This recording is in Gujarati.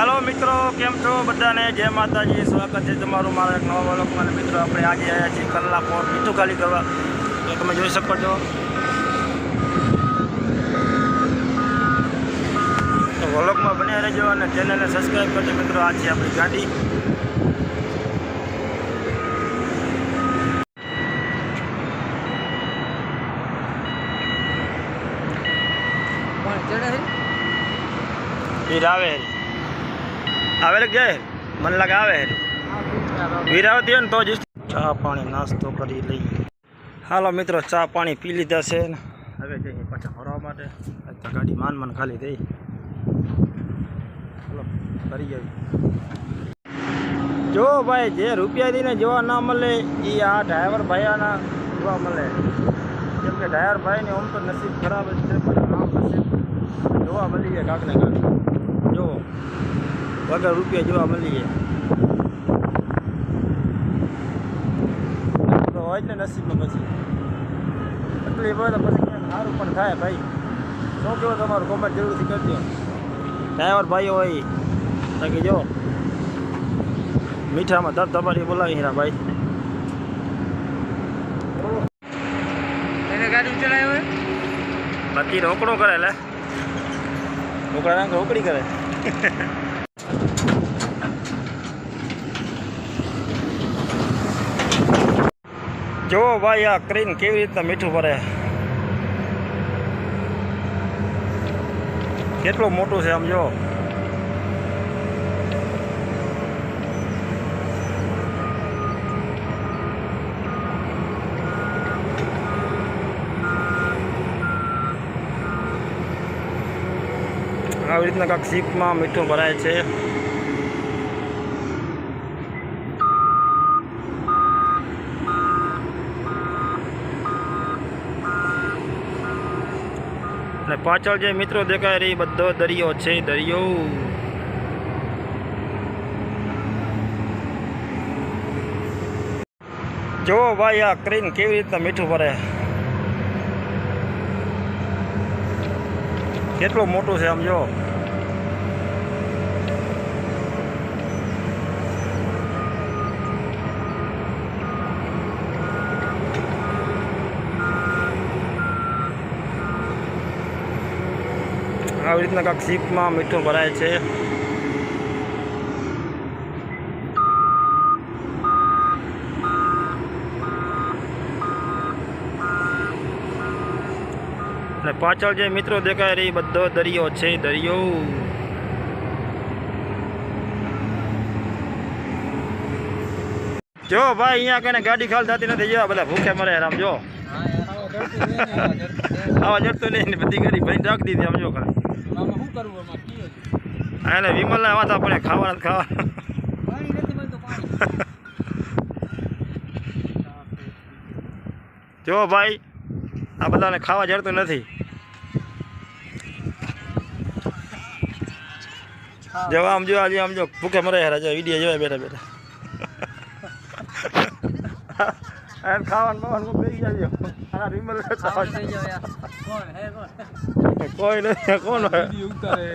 हेलो मित्रों केम छो बधाने जय माताजी। स्वागत है तमारू मारा एक नवा व्लॉगमां। मित्रों આપણે આજે આવ્યા છીએ કલ્લા પોર મીઠું ખાલી કરવા। તો તમે જોઈ શકો છો તો વ્લોગમાં બન્યા રહેજો અને ચેનલને સબસ્ક્રાઈબ કરજો। મિત્રો આ છે આપણી ગાડી। वीर आवे आवे लग जाए मन लगा आवे वीर आवती है तो जी चा पानी नास्तो करी लईए। हालो मित्रों चा पानी पी लीधा से हवे जईए पाछा फरवा माटे। गाड़ी मान मन खाली थई चलो करी जावी। जो भाई जे रुपया दीने जोवा ना मळे ई आ ड्राइवर भाईयाना जोवा मळे। केम के ड्राइवर भाई ने ओम तो नसीब खराब है पण आम नसीब जोवा मळी है काक ने काक जो वगर रुपया जोवा मळी है तो होय ने नसीब में पछी तकलीफ होय तो पछी सारू पण थाय भाई। शो केवो तमारो कमेंट जरूर थी करजो। ड्राइवर भाई होय ताकि जो मीठा में दब दबाड़ी बोलावी हीरा भाई એને ગાડી ચલાવ્યો હે बाकी रोकड़ो करे ले रोकड़ा रोकड़ी करे। जो भाई आ क्रीन केवी रीतना मीठू भरे केटलो मोटो छे आम जो। આવી રીતના કાંક સીપમાં મીઠું ભરાય છે। અને પાછળ જે મિત્રો દેખાય રહી બધો દરિયો છે દરિયો। જો ભાઈ આ ક્રીન કેવી રીતના મીઠું ભરે કેટલો મોટો છે આમ જો। આવી રીતના કાંક સીપમાં મીઠું ભરાય છે। અને પાછળ જે મિત્રો દેખાય રહી બધો દરિયો છે દરિયો। જો ભાઈ અહીંયા કને ગાડી ખાલી થતી નથી જો બધા ભૂખે મરે આમ જો। આવા જડતો નહીં બધી ગાડી ભાઈ રાખી દીધી આમ જો ખરા શું કરવું એમાં કી છે એને વિમલના વાત આપણે ખાવાના ખાવા પાણી નથી મળતો પાણી। જો ભાઈ આ બધાને ખાવા જડતું નથી। જો આમ જો આજે આમ જો ભૂખે મરે યાર જો વિડીયો જોયા બેઠા બેઠા એમ ખાવાનું બાવાનું બેસી જાજો। આ વિમલ ખાવા થઈ જાવ યાર કોણ હે કોણ કોઈ નથી કોણ વિડિયો ઉતારે